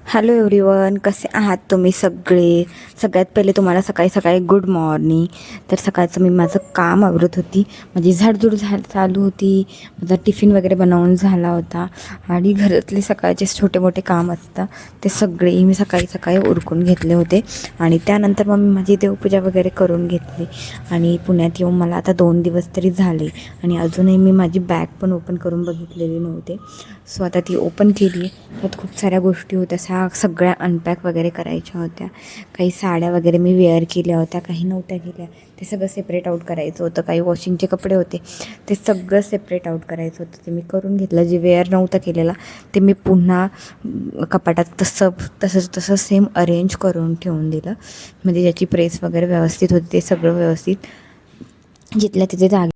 Hello everyone, कसे आहात तुम्ही सगळे. सगळ्यात पहिले तुम्हाला सकाळी सकाळी गुड मॉर्निंग. तर सकाळचं मी माझं काम आवरत होती, माझी झाडझूड चालू होती, माझा टिफिन वगैरे बनवून झाला होता आणि घरातले सकाळचे छोटे मोठे काम असतात ते सगळे मी सकाळी सकाळी उरकून घेतले होते. आणि त्यानंतर मग मी माझी देवपूजा वगैरे करून घेतली आणि पुण्यात येऊन मला आता 2 दिवस तरी झाले आणि अजूनही मी माझी बॅग पण ओपन करून बघितलेली नव्हते. सो आता ती ओपन केली. त्यात खूप साऱ्या गोष्टी होत्या, सगळ्या अनपॅक वगैरे करायच्या होत्या. काही साड्या वगैरे मी वेअर केल्या होत्या, काही नव्हत्या केल्या, ते सगळं सेपरेट आऊट करायचं होतं. काही वॉशिंगचे कपडे होते, ते सगळं सेपरेट आऊट करायचं होतं. ते मी करून घेतलं. जे वेअर नव्हतं केलेलं ते मी पुन्हा कपाटात तसं सेम अरेंज करून ठेवून दिलं. म्हणजे ज्याची प्रेस वगैरे व्यवस्थित होती ते सगळं व्यवस्थित जिथल्या तिथे जागे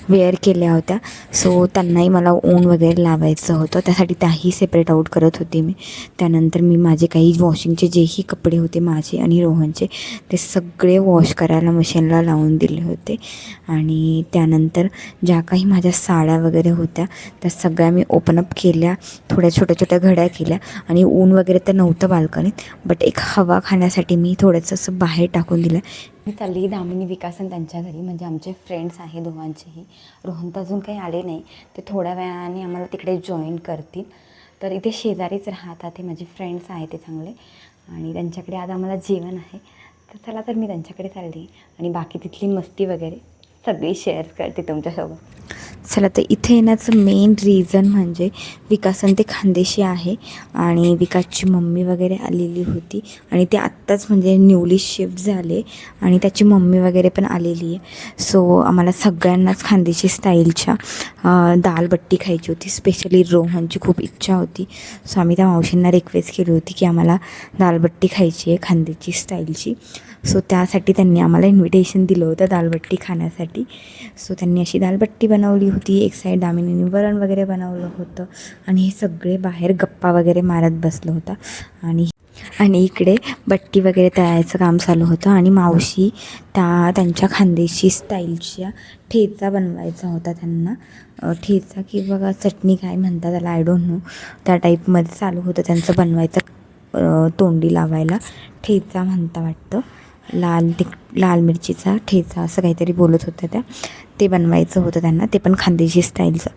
वेअर केल्या होत्या. सो त्यांनाही मला ऊन वगैरे लावायचं होतं, त्यासाठी त्याही सेपरेट आऊट करत होते मी. त्यानंतर मी माझे काही वॉशिंगचे जेही कपडे होते माझे आणि रोहनचे, ते सगळे वॉश करायला मशीनला लावून दिले होते. आणि त्यानंतर ज्या काही माझ्या साड्या वगैरे होत्या त्या सगळ्या मी ओपनअप केल्या, थोड्या छोट्या छोट्या घड्या केल्या. आणि ऊन वगैरे तर नव्हतं बाल्कनीत, बट एक हवा खाण्यासाठी मी थोडंसं असं बाहेर टाकून दिलं. मी चालली दामिनी विकासन त्यांच्या घरी, म्हणजे आमचे फ्रेंड्स आहे दोघांचेही. रोहन तर अजून काही आले नाही, ते थोड्या वेळाने आम्हाला तिकडे जॉईन करतील. तर इथे शेजारीच राहतात, ते माझे फ्रेंड्स आहे ते चांगले, आणि त्यांच्याकडे आज आम्हाला जेवण आहे. तर चला, तर मी त्यांच्याकडे चालली आणि बाकी तिथली मस्ती वगैरे सगळी शेअर करते तुमच्यासोबत. चला, तर इथे येण्याचं मेन रिझन म्हणजे विकासन ते खानदेशी आहे आणि विकासची मम्मी वगैरे आलेली होती आणि ते आत्ताच म्हणजे न्यूली शिफ्ट झाले आणि त्याची मम्मी वगैरे पण आलेली आहे. सो आम्हाला सगळ्यांनाच खानदेशी स्टाईलच्या दालबट्टी खायची होती. स्पेशली रोहनची खूप इच्छा होती. सो आम्ही त्या मावशींना रिक्वेस्ट केली होती की आम्हाला दालबट्टी खायची आहे खानदेशी स्टाईलची. सो त्यासाठी त्यांनी आम्हाला इन्व्हिटेशन दिलं होतं दालबट्टी खाण्यासाठी. सो त्यांनी अशी दालबट्टी बनवली होती. एक साईड दामिनीने वरण वगैरे बनवलं होतं आणि हे सगळे बाहेर गप्पा वगैरे मारत बसलं होतं. आणि इकडे बट्टी वगैरे तळायचं काम चालू होतं आणि मावशी त्यांच्या खानदेशी स्टाईलच्या ठेचा बनवायचा होता त्यांना. ठेचा किंवा चटणी काय म्हणतात त्याला, आय डोंट नो, त्या टाईपमध्ये चालू होतं त्यांचं बनवायचं. तोंडी लावायला ठेचा म्हणता वाटतं, लाल मिरचीचा ठेचा असं काहीतरी बोलत होत्या त्या. ते बनवायचं होतं त्यांना, ते पण खानदेशी स्टाईलचं.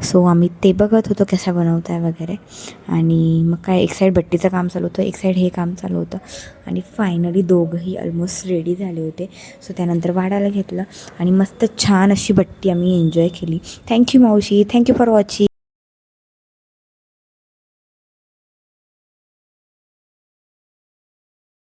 सो आम्ही ते बघत होतो कशा बनवत आहे वगैरे. आणि मग काय, एक साईड बट्टीचं काम चालू होतं, एक साईड हे काम चालू होतं. आणि फायनली दोघंही ऑलमोस्ट रेडी झाले होते. सो त्यानंतर वाढायला घेतलं आणि मस्त छान अशी बट्टी आम्ही एन्जॉय केली. थँक्यू मावशी, थँक्यू फॉर वॉचिंग.